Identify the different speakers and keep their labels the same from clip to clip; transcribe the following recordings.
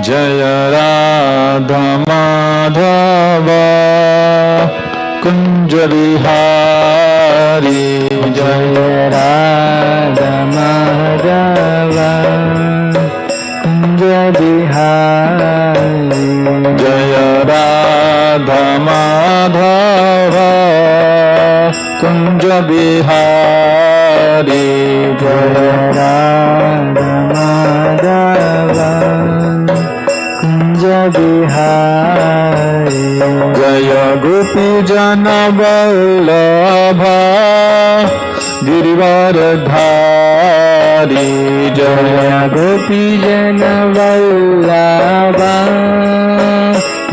Speaker 1: Jaya Radha Madhava Kunja Bihari Jaya Radha Madhava Kunja Bihari Jaya Radha Madhava Kunja Bihari Jaya Radha Madhava Kunja Bihari Jaya Gopi Jana Vallabha Girivaradhari Jaya Gopi Jana Vallabha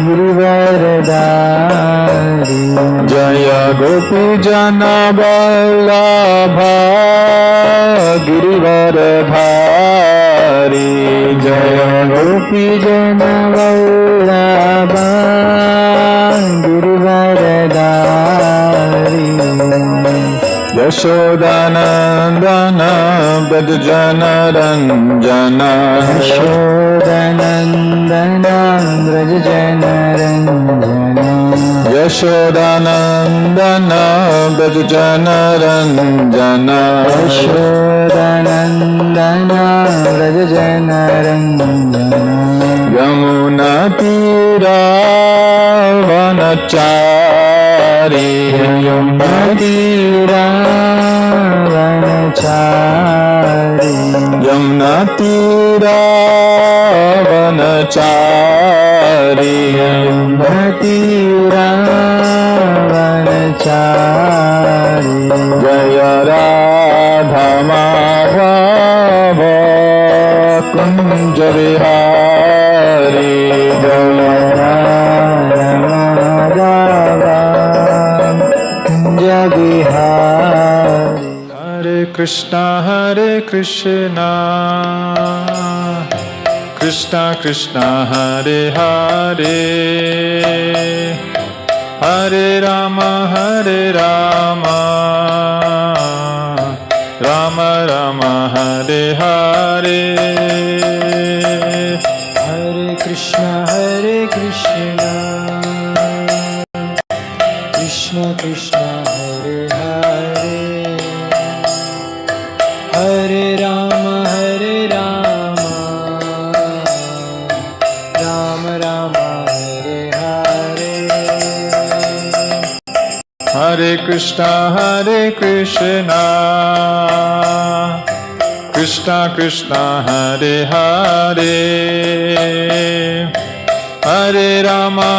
Speaker 1: Girivaradhari Jaya Gopi Jana Vallabha Girivaradhari Jaya Gopi Jana Vallabha Girivaradhari Yashodanandana Brajjana Ranjana Yashodanandana Brajjana Ranjana Yashodanandana Brajjana Ranjana Yashodanandana Brajjana Ranjana Yamuna Tira Vanachari Yamuna Tira Vanachari Yamuna Tira Vanachari Yamuna Tira Vanachari Jaya Radha Madhava Kunja Bihari Jaya Radha Madhava Kunja Bihari Hare Krishna Krishna Krishna Hare Hare Hare Rama Rama Rama Hare Hare Hare Krishna Krishna Krishna Hare Hare Hare Rama Rama Rama Hare Hare Hare Krishna Krishna Krishna Hare Hare Hare Rama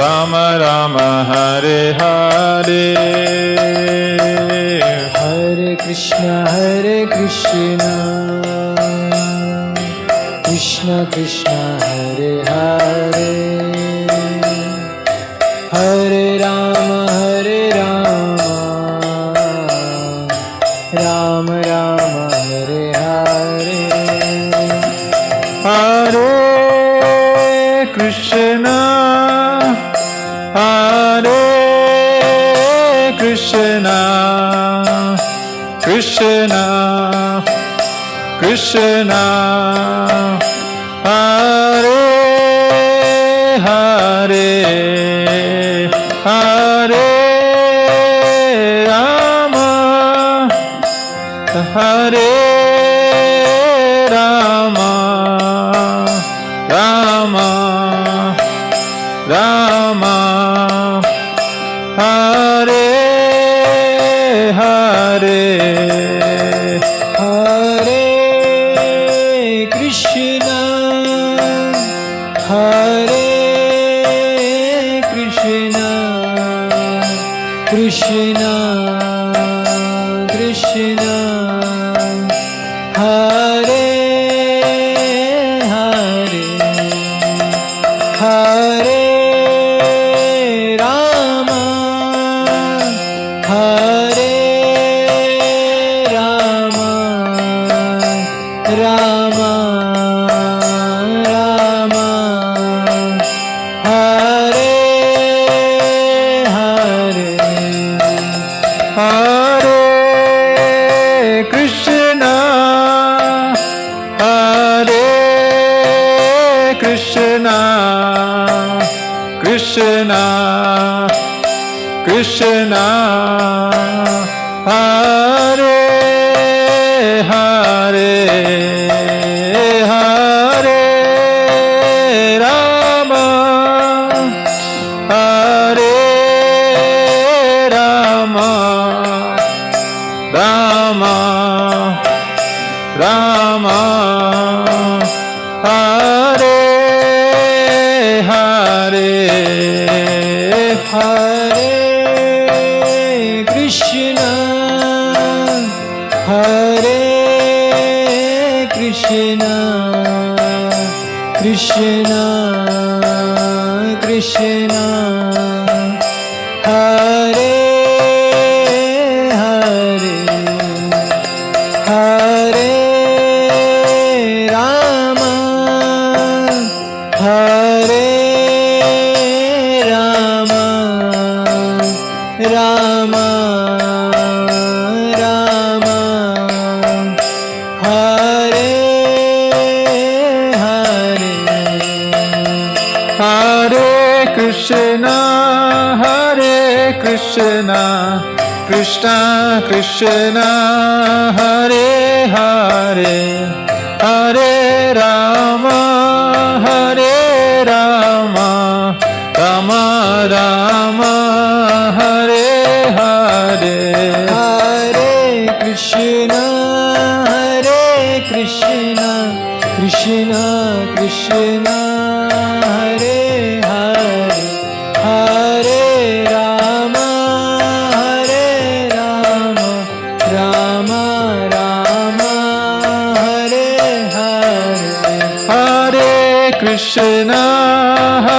Speaker 1: Rama Rama Hare Hare Hare Krishna Krishna Krishna Hare Hare Hare Rama Rama Rama Hare Hare Hare Krishna Krishna Krishna Hare Hare Hare Rama Hare Rama Rama Rama Hare Hare Hare Krishna Krishna Krishna Hare Hare Hare Rama Hare Rama Rama Rama Hare Hare Hare Krishna Krishna, Krishna, Hare Hare, Hare Rama, Hare Rama, Rama Rama, Hare Hare, Hare Krishna, Hare Krishna, Krishna Krishna, Hare Hare, Hare Rama, Hare Rama, Rama Rama, Hare Hare, Hare Krishna, Hare Krishna, Krishna Krishna, Hare Hare, Hare Rama, Hare Rama, Rama Rama, Hare Hare, Hare Krishna,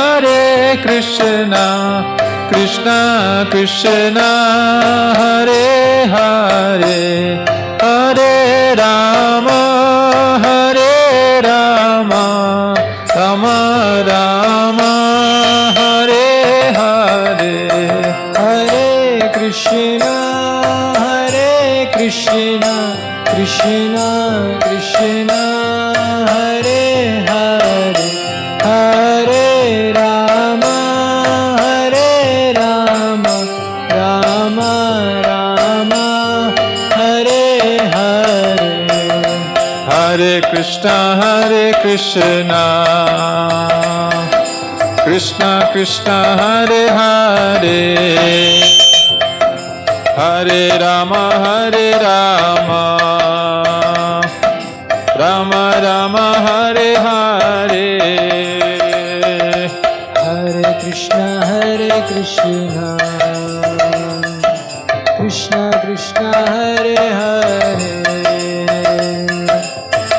Speaker 1: Hare Krishna, Krishna Krishna, Hare Hare, Hare Rama, Hare Rama, Rama Rama, Hare Hare, Hare Krishna, Hare Krishna, Krishna Krishna, Hare Hare, Hare Rama, Hare Rama, Rama Rama, Hare Hare, Hare Krishna, Hare Krishna, Krishna Krishna, Hare Hare, Hare Rama, Hare Rama, Rama Rama, Hare Hare, Hare Krishna, Hare Krishna, Krishna Krishna, Hare Hare, Hare Rama, Hare Rama, Rama Rama, Hare Hare, Hare Krishna, Hare Krishna, Krishna Krishna, Hare Hare,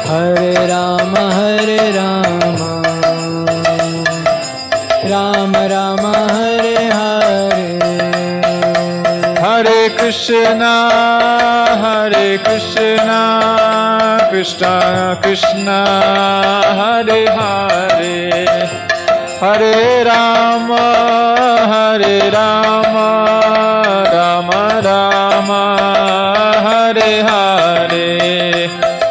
Speaker 1: Hare Rama, Hare Rama, Rama Rama, Hare Hare, Hare Krishna, Hare Krishna, Krishna Krishna, Hare Hare, Hare Rama, Hare Rama, Rama Rama, Hare Hare,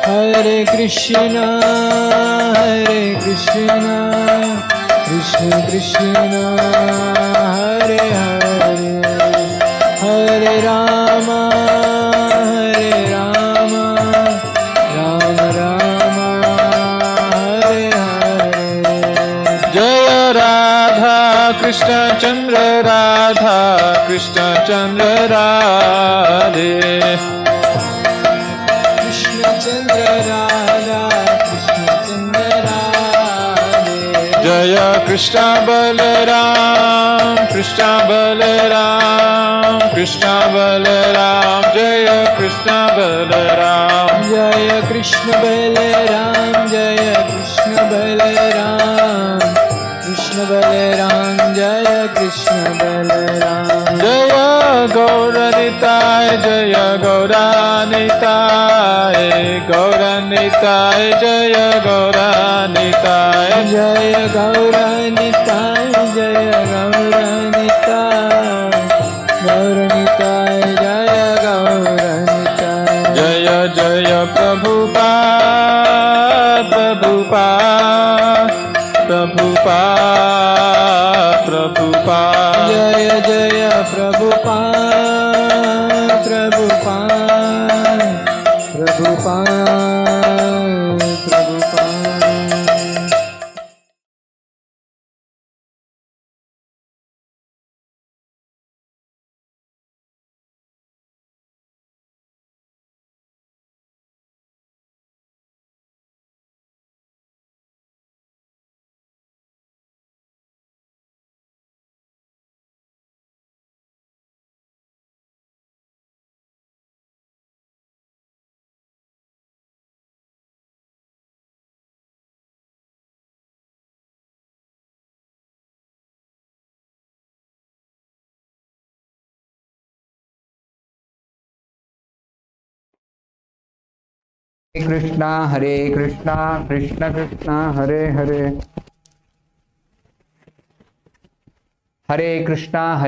Speaker 1: Hare Krishna, Hare Krishna, Krishna Krishna, Hare Hare, Hare Rama, Hare Rama, Rama Rama, Hare Hare, Jaya Radha Krishna Chandra, Radha Krishna Chandra Radhe, Krishna Chandra Radha, Krishna Chandra Radhe, Jaya Krishna Balaram, Krishna Balaram, Krishna Balaram, Jaya Krishna Balaram, Jaya Krishna Balaram, Jaya Krishna Balaram, Krishna Balaram, Jaya Krishna Balaram, Jaya Gauranitai, Jaya Gauranitai, Gauranitai, Jaya Gauranitai, Jaya Gauranitai, Jaya Gauranitai, Gauranitai, Jaya Gauranitai, Jaya Jaya Prabhupada, Prabhupada, Prabhupada, Prabhupada. Prabhupada.
Speaker 2: Jaya Jaya Prabhupada, Prabhupada, Prabhupada, Prabhupada.
Speaker 3: Krishna, Hare Krishna, Krishna Krishna, Hare Hare. Hare Krishna,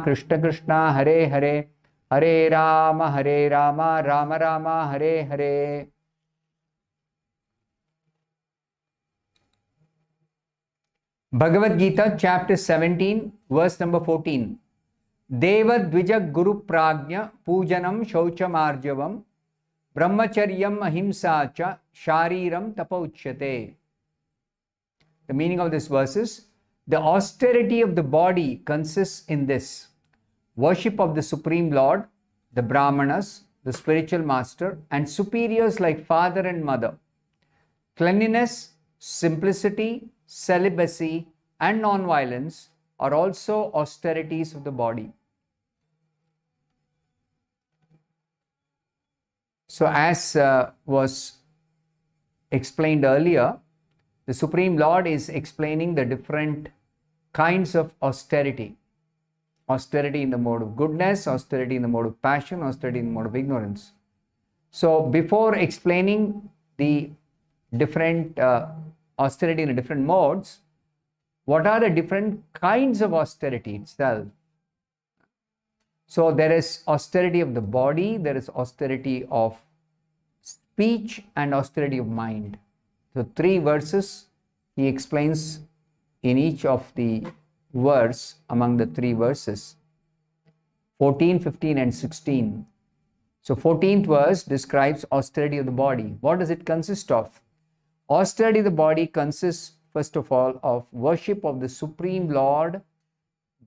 Speaker 3: Krishna Krishna, Hare Hare. Hare Rama, Rama Rama, Hare Hare. Bhagavad Gita, chapter 17, verse number 14. Deva Dvija Guru Prajna Pujanam Shauchamarjavam Brahmacharyam Ahimsa Cha Shariram Tapauchyate. The meaning of this verse is, the austerity of the body consists in this: worship of the Supreme Lord, the Brahmanas, the spiritual master, and superiors like father and mother. Cleanliness, simplicity, celibacy, and non-violence are also austerities of the body. So as was explained earlier, the Supreme Lord is explaining the different kinds of austerity. Austerity in the mode of goodness, austerity in the mode of passion, austerity in the mode of ignorance. So before explaining the different austerity in the different modes, what are the different kinds of austerity itself? So there is austerity of the body, there is austerity of speech, and austerity of mind. So 3 verses he explains in each of the verse among the 3 verses, 14, 15 and 16. So 14th verse describes austerity of the body. What does it consist of? Austerity of the body consists first of all of worship of the Supreme Lord,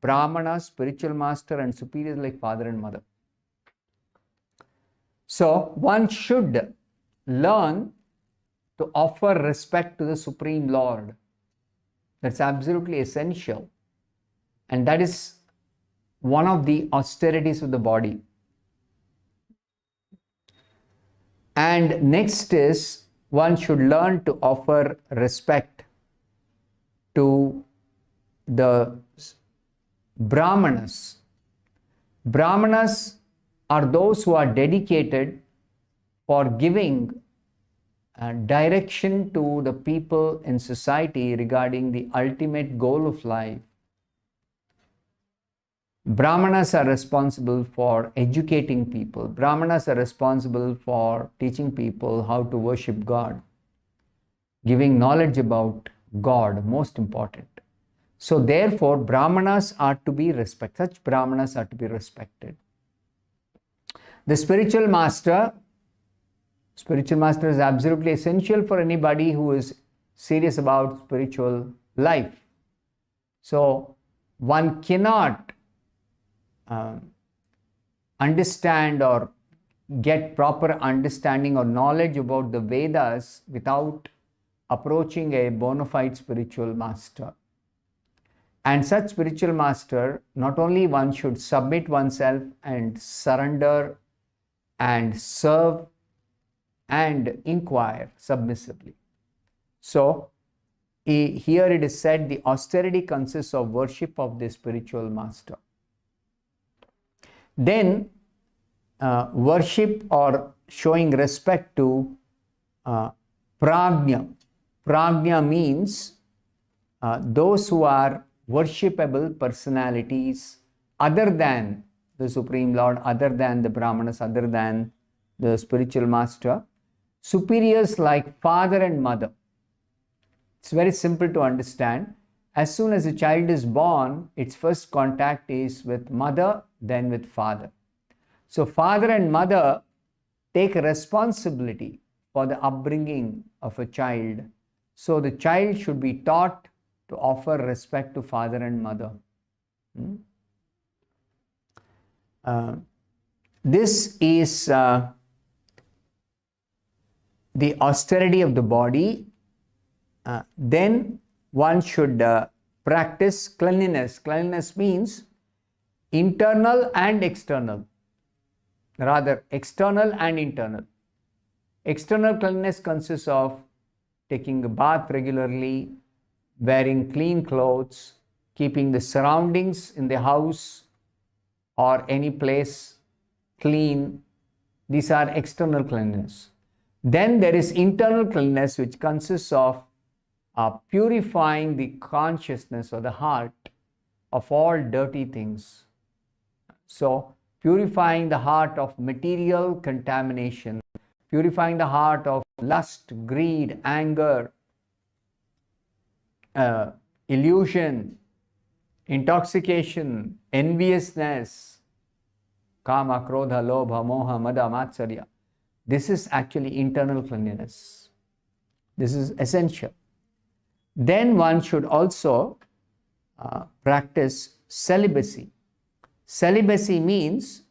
Speaker 3: Brahmana, spiritual master, and superiors like father and mother. So one should learn to offer respect to the Supreme Lord. That's absolutely essential. And that is one of the austerities of the body. And next is, one should learn to offer respect to the Brahmanas. Brahmanas are those who are dedicated for giving direction to the people in society regarding the ultimate goal of life. Brahmanas are responsible for educating people. Brahmanas are responsible for teaching people how to worship God, giving knowledge about God, most important. So therefore, Brahmanas are to be respected. Such Brahmanas are to be respected. The spiritual master is absolutely essential for anybody who is serious about spiritual life. So one cannot understand or get proper understanding or knowledge about the Vedas without approaching a bona fide spiritual master. And such spiritual master, not only one should submit oneself and surrender and serve and inquire submissively. So here it is said the austerity consists of worship of the spiritual master. Then worship or showing respect to prajna. Prajna means those who are worshipable personalities other than the Supreme Lord, other than the Brahmanas, other than the spiritual master, superiors like father and mother. It's very simple to understand. As soon as a child is born, its first contact is with mother, then with father. So father and mother take a responsibility for the upbringing of a child. So the child should be taught to offer respect to father and mother. This is the austerity of the body. Then one should practice cleanliness. Cleanliness means internal and external. Rather, external and internal. External cleanliness consists of taking a bath regularly, wearing clean clothes, keeping the surroundings in the house or any place clean. These are external cleanliness. Then there is internal cleanliness, which consists of purifying the consciousness or the heart of all dirty things. So, purifying the heart of material contamination, purifying the heart of lust, greed, anger, illusion, intoxication, enviousness, kama, krodha, lobha, moha, mada, matsarya. This is actually internal cleanliness. This is essential. Then one should also practice celibacy. Celibacy means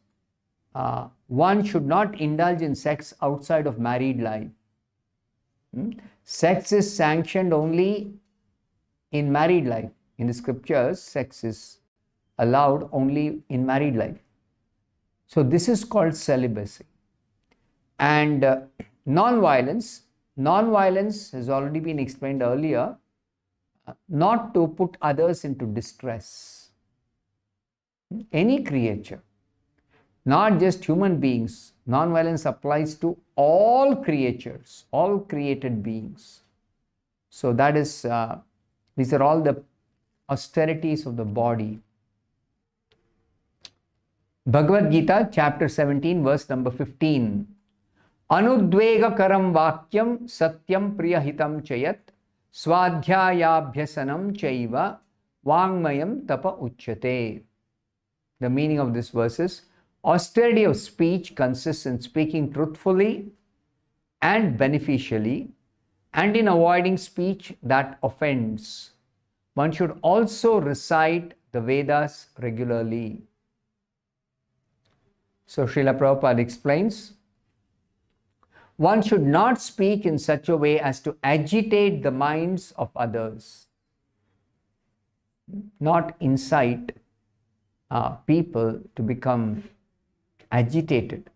Speaker 3: one should not indulge in sex outside of married life. Sex is sanctioned only in married life. In the scriptures, sex is allowed only in married life. So this is called celibacy. And non-violence. Non-violence has already been explained earlier. Not to put others into distress. Any creature, not just human beings. Non-violence applies to all creatures, all created beings. So that is, these are all the austerities of the body. Bhagavad Gita, chapter 17, verse number 15. Anudvega karam vakyam satyam prayahitam chayat swadhyayabhyasanam chaiva vangmayam tapa uchyate. The meaning of this verse is, austerity of speech consists in speaking truthfully and beneficially, and in avoiding speech that offends. One should also recite the Vedas regularly. So Srila Prabhupada explains, one should not speak in such a way as to agitate the minds of others, not incite people to become agitated.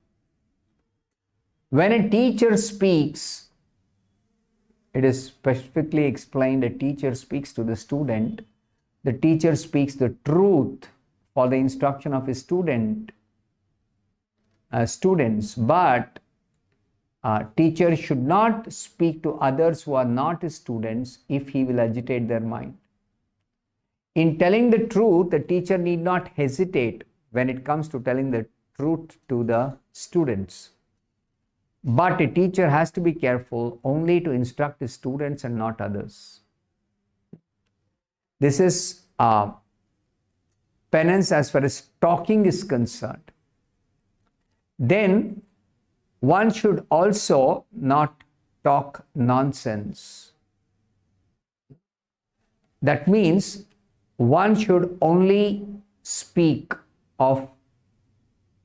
Speaker 3: When a teacher speaks, it is specifically explained, a teacher speaks to the student. The teacher speaks the truth for the instruction of his students, but teacher should not speak to others who are not his students if he will agitate their mind. In telling the truth, the teacher need not hesitate when it comes to telling the truth to the students. But a teacher has to be careful only to instruct his students and not others. This is penance as far as talking is concerned. Then one should also not talk nonsense. That means one should only speak of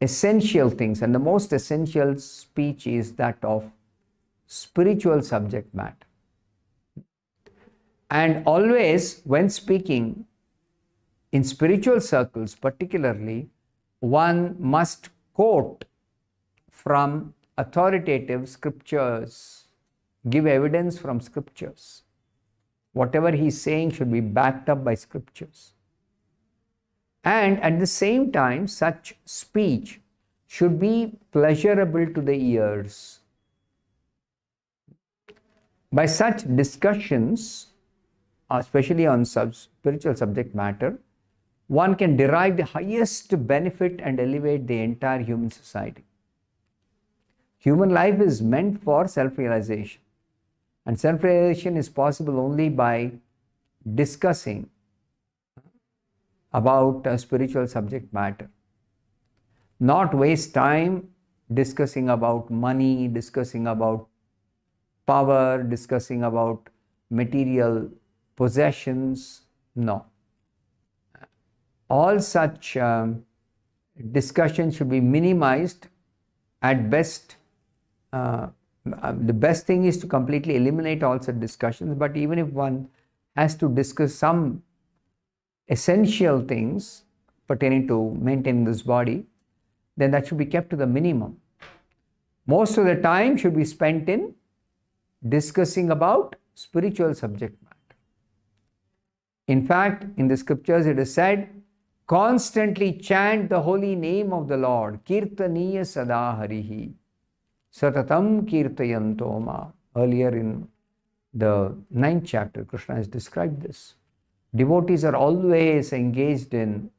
Speaker 3: essential things, and the most essential speech is that of spiritual subject matter. And always, when speaking in spiritual circles particularly, one must quote from authoritative scriptures, give evidence from scriptures. Whatever he is saying should be backed up by scriptures. And at the same time, such speech should be pleasurable to the ears. By such discussions, especially on spiritual subject matter, one can derive the highest benefit and elevate the entire human society. Human life is meant for self-realization. And self-realization is possible only by discussing about a spiritual subject matter. Not waste time discussing about money, discussing about power, discussing about material possessions. No. All such discussion should be minimized. At best, the best thing is to completely eliminate all such discussions, but even if one has to discuss some essential things pertaining to maintaining this body, then that should be kept to the minimum. Most of the time should be spent in discussing about spiritual subject matter. In fact, in the scriptures it is said, constantly chant the holy name of the Lord, kirtaniya sada harihi, satatam kirtayantoma. Earlier in the 9th chapter, Krishna has described this. Devotees are always engaged in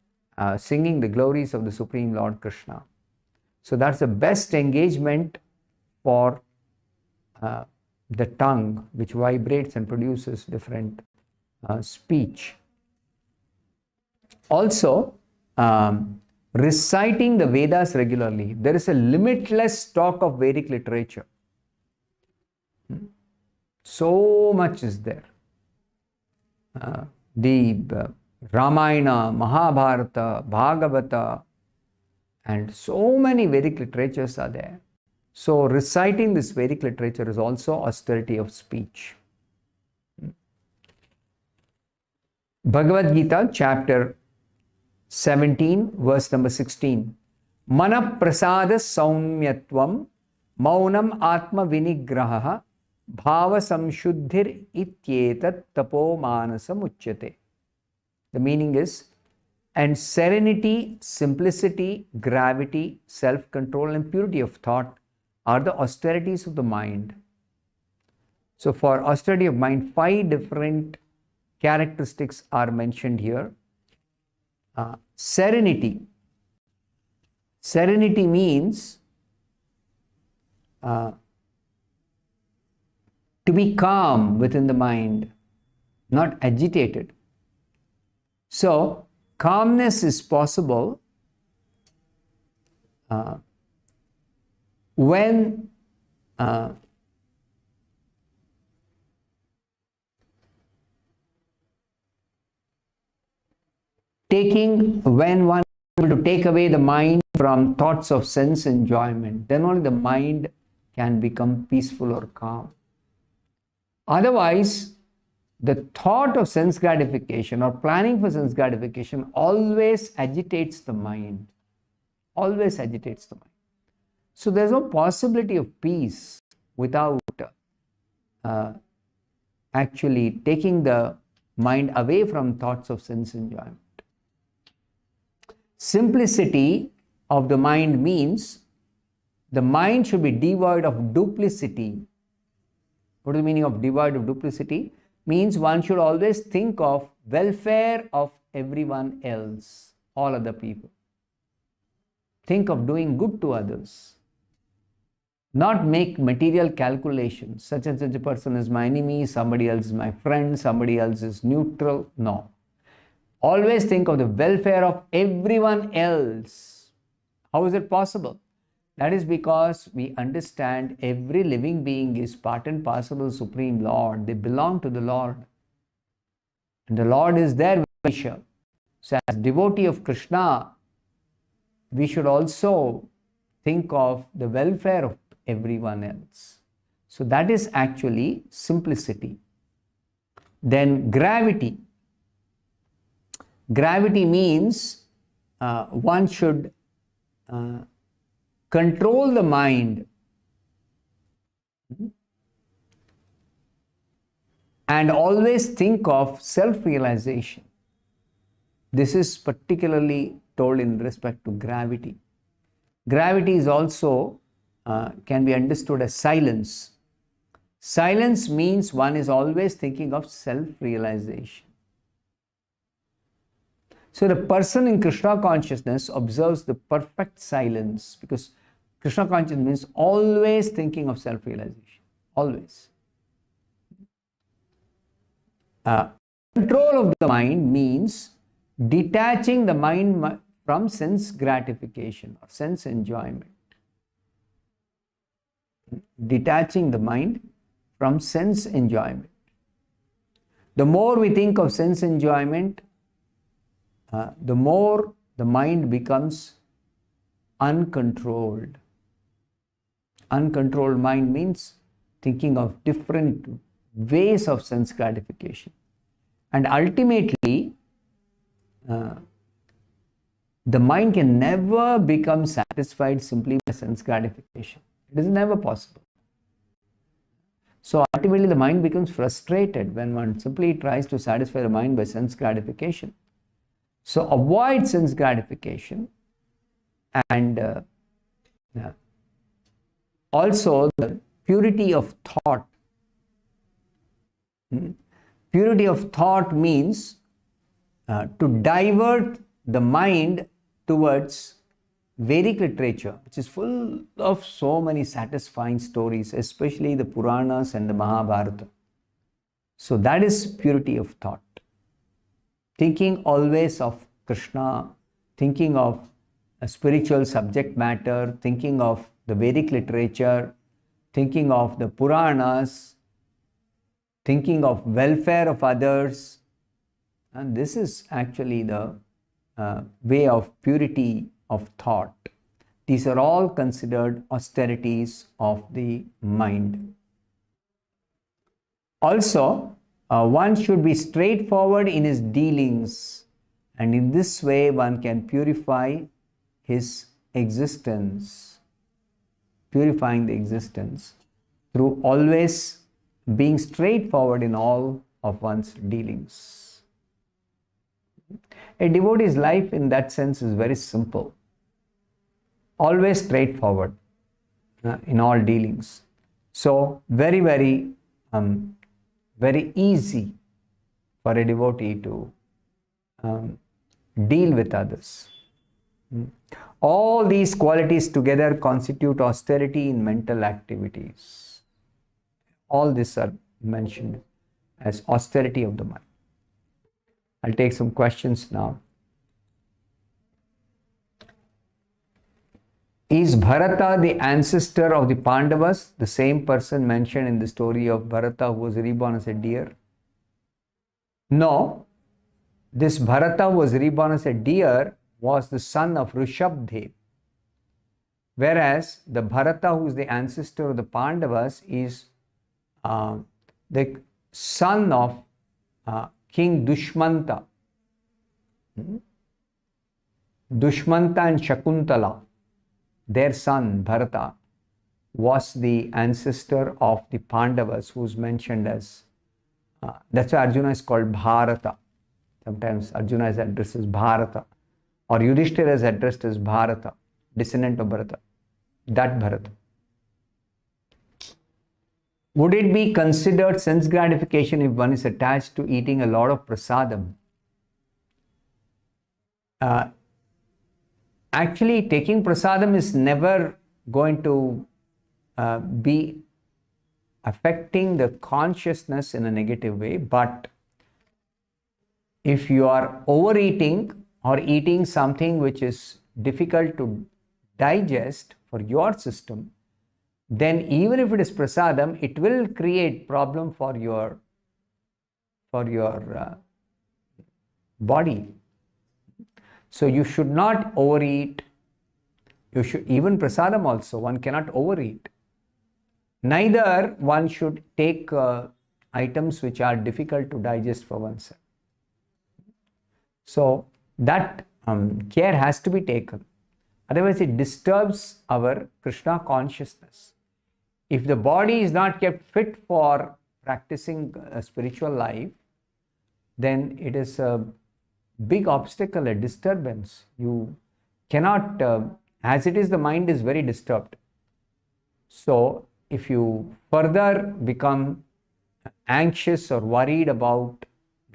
Speaker 3: singing the glories of the Supreme Lord Krishna. So that's the best engagement for the tongue, which vibrates and produces different speech. Also, reciting the Vedas regularly. There is a limitless stock of Vedic literature. So much is there. The Ramayana, Mahabharata, Bhagavata, and so many Vedic literatures are there. So reciting this Vedic literature is also austerity of speech. Bhagavad Gita, chapter 17, verse number 16. Mana prasada saumyatvam maunam atma vinigraha bhava samshuddhir ityetat tapo manasam uchyate. The meaning is, and serenity, simplicity, gravity, self-control and purity of thought are the austerities of the mind. So for austerity of mind, 5 different characteristics are mentioned here. Serenity. Serenity means to be calm within the mind, not agitated. So, calmness is possible when when one is able to take away the mind from thoughts of sense enjoyment, then only the mind can become peaceful or calm. Otherwise, the thought of sense gratification or planning for sense gratification always agitates the mind. Always agitates the mind. So there's no possibility of peace without actually taking the mind away from thoughts of sense enjoyment. Simplicity of the mind means the mind should be devoid of duplicity. What is the meaning of devoid of duplicity? Means one should always think of welfare of everyone else, all other people. Think of doing good to others. Not make material calculations. Such and such a person is my enemy, somebody else is my friend, somebody else is neutral. No. Always think of the welfare of everyone else. How is it possible? That is because we understand every living being is part and parcel of the Supreme Lord. They belong to the Lord. And the Lord is their wisher. So as devotee of Krishna, we should also think of the welfare of everyone else. So that is actually simplicity. Then gravity. Gravity means one should control the mind and always think of self-realization. This is particularly told in respect to gravity. Gravity is also can be understood as silence. Silence means one is always thinking of self-realization. So the person in Krishna consciousness observes the perfect silence, because Krishna consciousness means always thinking of self-realization. Always. Control of the mind means detaching the mind from sense gratification or sense enjoyment. Detaching the mind from sense enjoyment. The more we think of sense enjoyment, the more the mind becomes uncontrolled. Uncontrolled mind means thinking of different ways of sense gratification. And ultimately, the mind can never become satisfied simply by sense gratification. It is never possible. So ultimately the mind becomes frustrated when one simply tries to satisfy the mind by sense gratification. So avoid sense gratification, and also the purity of thought. Purity of thought means to divert the mind towards Vedic literature, which is full of so many satisfying stories, especially the Puranas and the Mahabharata. So that is purity of thought. Thinking always of Krishna, thinking of a spiritual subject matter, thinking of the Vedic literature, thinking of the Puranas, thinking of welfare of others. And this is actually the way of purity of thought. These are all considered austerities of the mind. Also, one should be straightforward in his dealings, and in this way one can purify his existence, purifying the existence through always being straightforward in all of one's dealings. A devotee's life in that sense is very simple. Always straightforward in all dealings. So very, very, very easy for a devotee to deal with others. All these qualities together constitute austerity in mental activities. All these are mentioned as austerity of the mind. I'll take some questions now. Is Bharata the ancestor of the Pandavas, the same person mentioned in the story of Bharata who was reborn as a deer? No. This Bharata who was reborn as a deer was the son of Rishabdev. Whereas the Bharata who is the ancestor of the Pandavas is the son of King Dushmanta. Dushmanta and Shakuntala, their son Bharata, was the ancestor of the Pandavas, who is mentioned as, that's why Arjuna is called Bharata. Sometimes Arjuna is addressed as Bharata, or Yudhishthira is addressed as Bharata, descendant of Bharata, that Bharata. Would it be considered sense gratification if one is attached to eating a lot of prasadam? Actually, taking prasadam is never going to be affecting the consciousness in a negative way, but if you are overeating or eating something which is difficult to digest for your system, then even if it is prasadam, it will create problem for your body. So you should not overeat. You should, even prasadam also, one cannot overeat. Neither one should take items which are difficult to digest for oneself. So that care has to be taken. Otherwise it disturbs our Krishna consciousness. If the body is not kept fit for practicing a spiritual life, then it is a big obstacle, a disturbance. You cannot, as it is, the mind is very disturbed. So if you further become anxious or worried about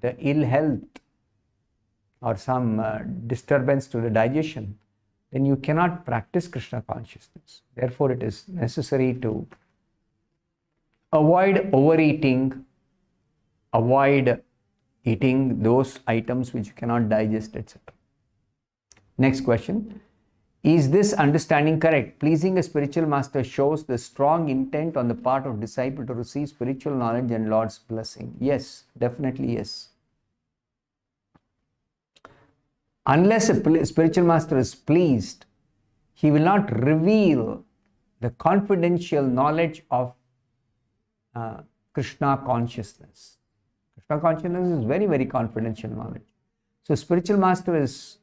Speaker 3: the ill health or some disturbance to the digestion, then you cannot practice Krishna consciousness. Therefore, it is necessary to avoid overeating, avoid eating those items which you cannot digest, etc. Next question. Is this understanding correct? Pleasing a spiritual master shows the strong intent on the part of disciple to receive spiritual knowledge and Lord's blessing. Yes, definitely yes. Unless a spiritual master is pleased, he will not reveal the confidential knowledge of Krishna consciousness. Krishna consciousness is very, very confidential knowledge. So spiritual master is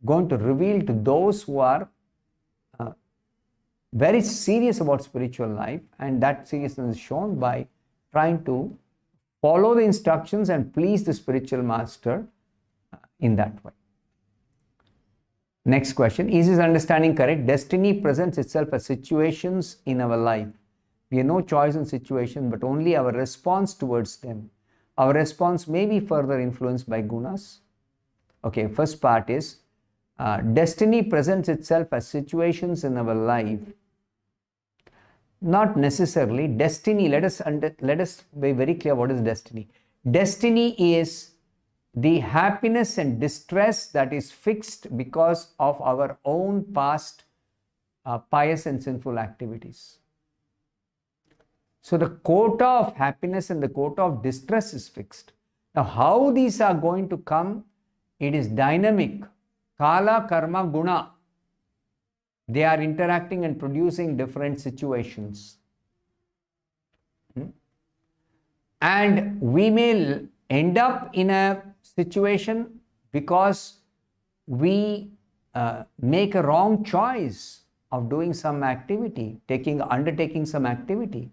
Speaker 3: going to reveal to those who are very serious about spiritual life, and that seriousness is shown by trying to follow the instructions and please the spiritual master in that way. Next question. Is his understanding correct? Destiny presents itself as situations in our life. We have no choice in situations, but only our response towards them. Our response may be further influenced by gunas. Okay, first part is destiny presents itself as situations in our life. Not necessarily. Destiny, let us be very clear what is destiny. Destiny is the happiness and distress that is fixed because of our own past pious and sinful activities. So the quota of happiness and the quota of distress is fixed. Now how these are going to come, it is dynamic. Kala, karma, guna. They are interacting and producing different situations. And we may end up in a situation because we make a wrong choice of doing some activity, undertaking some activity,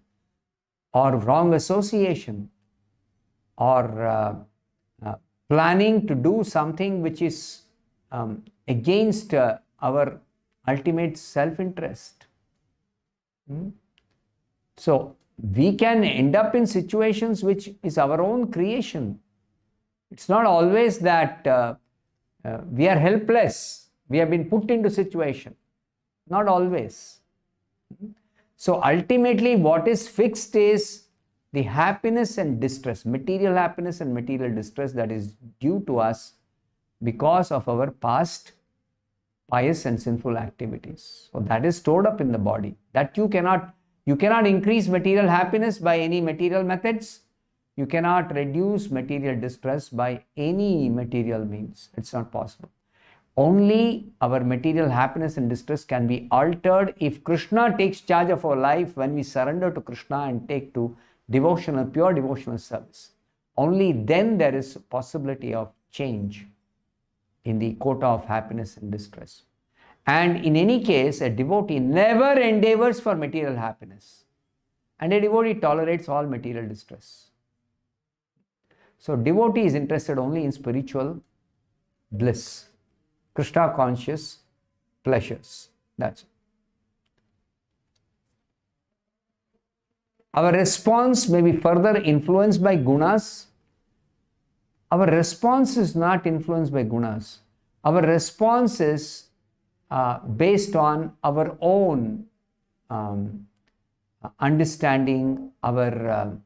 Speaker 3: or wrong association, or planning to do something which is against our ultimate self-interest. So we can end up in situations which is our own creation. It's not always that we are helpless. We have been put into situation. Not always. So ultimately what is fixed is the happiness and distress, material happiness and material distress that is due to us because of our past pious and sinful activities. So that is stored up in the body. That you cannot increase material happiness by any material methods. You cannot reduce material distress by any material means. It's not possible. Only our material happiness and distress can be altered if Krishna takes charge of our life, when we surrender to Krishna and take to pure devotional service. Only then there is a possibility of change in the quota of happiness and distress. And in any case, a devotee never endeavors for material happiness. And a devotee tolerates all material distress. So devotee is interested only in spiritual bliss, Krishna conscious pleasures. That's it. Our response may be further influenced by gunas. Our response is not influenced by gunas. Our response is based on our own understanding, our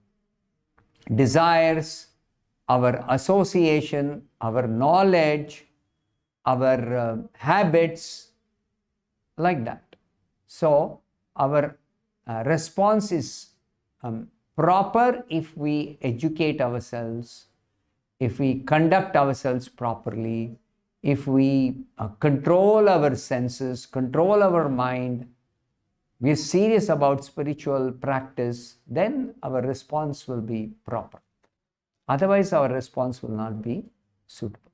Speaker 3: desires, our association, our knowledge, our habits, like that. So our response is proper if we educate ourselves, if we conduct ourselves properly, if we control our senses, control our mind, we are serious about spiritual practice, then our response will be proper. Otherwise, our response will not be suitable.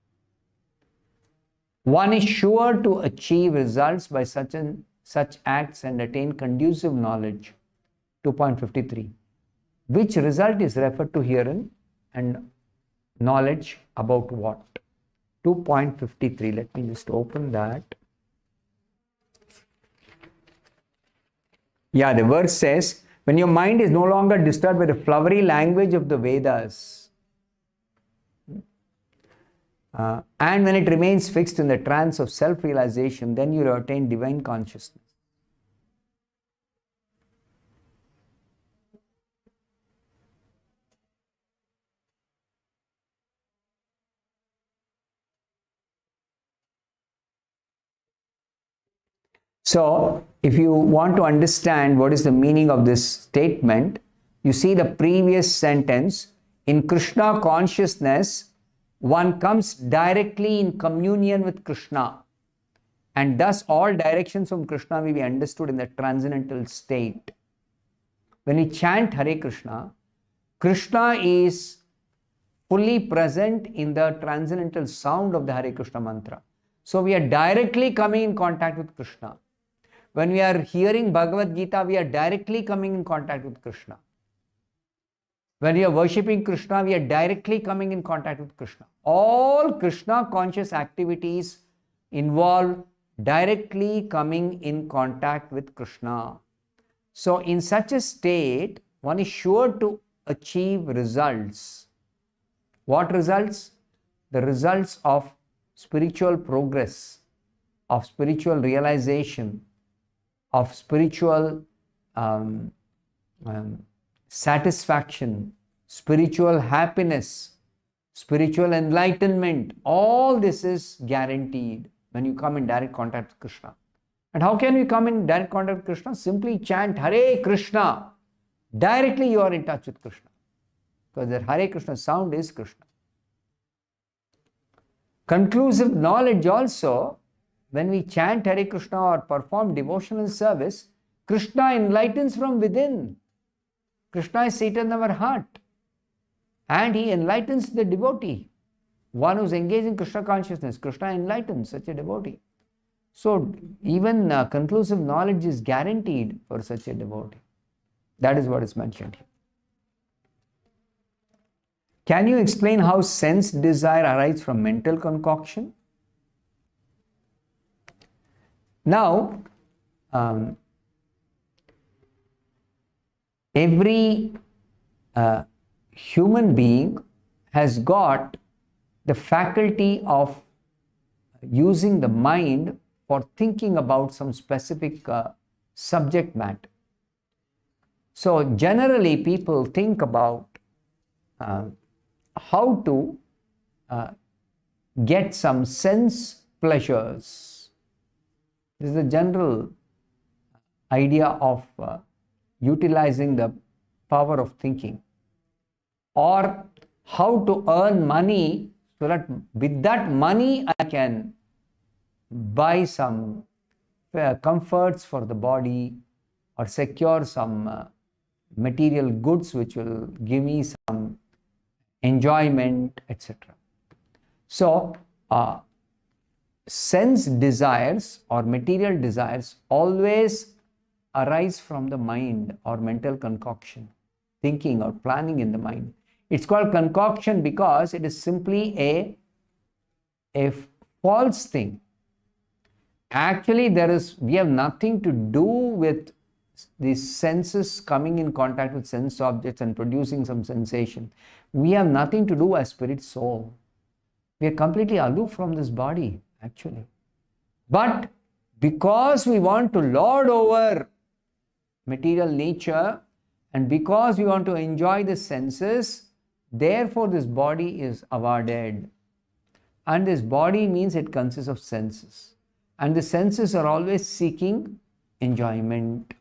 Speaker 3: One is sure to achieve results by such acts and attain conducive knowledge. 2.53. Which result is referred to herein, and knowledge about what? 2.53. Let me just open that. Yeah, the verse says, when your mind is no longer disturbed by the flowery language of the Vedas, and when it remains fixed in the trance of self-realization, then you will attain divine consciousness. So, if you want to understand what is the meaning of this statement, you see the previous sentence. In Krishna consciousness, one comes directly in communion with Krishna, and thus all directions from Krishna may be understood in the transcendental state. When we chant Hare Krishna, Krishna is fully present in the transcendental sound of the Hare Krishna mantra. So we are directly coming in contact with Krishna. When we are hearing Bhagavad Gita, we are directly coming in contact with Krishna. When we are worshipping Krishna, we are directly coming in contact with Krishna. All Krishna conscious activities involve directly coming in contact with Krishna. So in such a state, one is sure to achieve results. What results? The results of spiritual progress, of spiritual realization, of spiritual satisfaction, spiritual happiness, spiritual enlightenment. All this is guaranteed when you come in direct contact with Krishna. And how can we come in direct contact with Krishna? Simply chant Hare Krishna. Directly you are in touch with Krishna, because that Hare Krishna sound is Krishna. Conclusive knowledge also, when we chant Hare Krishna or perform devotional service, Krishna enlightens from within. Krishna is seated in our heart, and he enlightens the devotee. One who is engaged in Krishna consciousness, Krishna enlightens such a devotee. So even conclusive knowledge is guaranteed for such a devotee. That is what is mentioned here. Can you explain how sense desire arises from mental concoction? Now, every human being has got the faculty of using the mind for thinking about some specific subject matter. So generally people think about how to get some sense pleasures. This is the general idea of utilizing the power of thinking, or how to earn money so that with that money I can buy some comforts for the body or secure some material goods which will give me some enjoyment, etc. So, sense desires or material desires always arise from the mind or mental concoction, thinking or planning in the mind. It's called concoction because it is simply a false thing. Actually, we have nothing to do with these senses coming in contact with sense objects and producing some sensation. We have nothing to do as spirit soul. We are completely aloof from this body, actually. But because we want to lord over material nature, and because we want to enjoy the senses, therefore this body is awarded. And this body means it consists of senses. And the senses are always seeking enjoyment.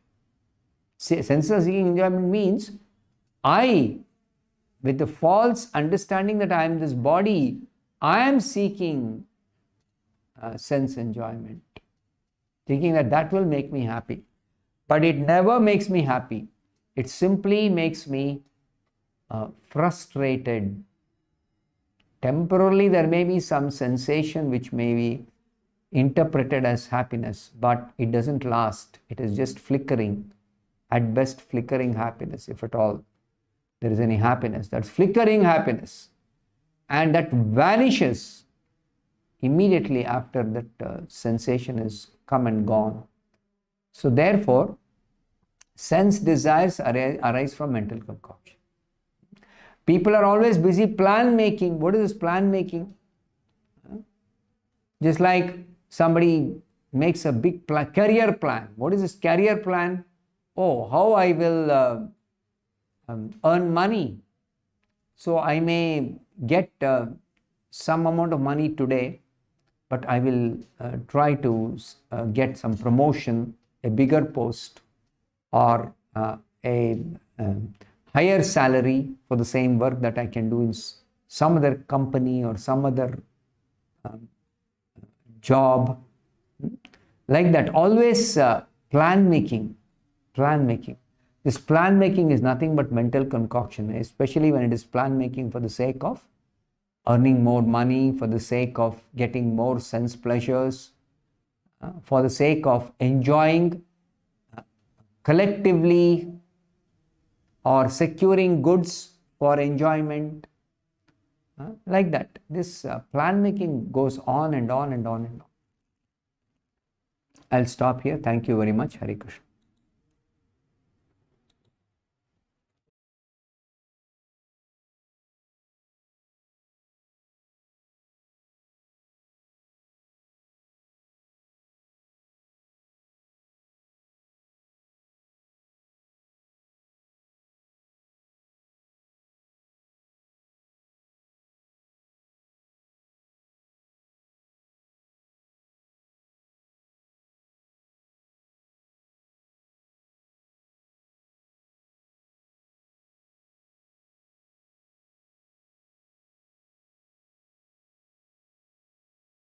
Speaker 3: Senses are seeking enjoyment means I, with the false understanding that I am this body, I am seeking sense enjoyment, thinking that that will make me happy. But it never makes me happy. It simply makes me frustrated. Temporarily there may be some sensation which may be interpreted as happiness, but it doesn't last. It is just flickering, at best flickering happiness, if at all there is any happiness. That's flickering happiness, and that vanishes immediately after that sensation is come and gone. So therefore, sense desires arise from mental concoction. People are always busy plan making. What is this plan making? Just like somebody makes a big career plan. What is this career plan? Oh, how I will earn money. So I may get some amount of money today, but I will try to get some promotion, a bigger post, or a higher salary for the same work that I can do in some other company or some other job. Like that, always plan making. This plan making is nothing but mental concoction, especially when it is plan making for the sake of earning more money, for the sake of getting more sense pleasures, for the sake of enjoying collectively or securing goods for enjoyment. Like that, this plan making goes on and on and on and on. I'll stop here. Thank you very much. Hare Krishna.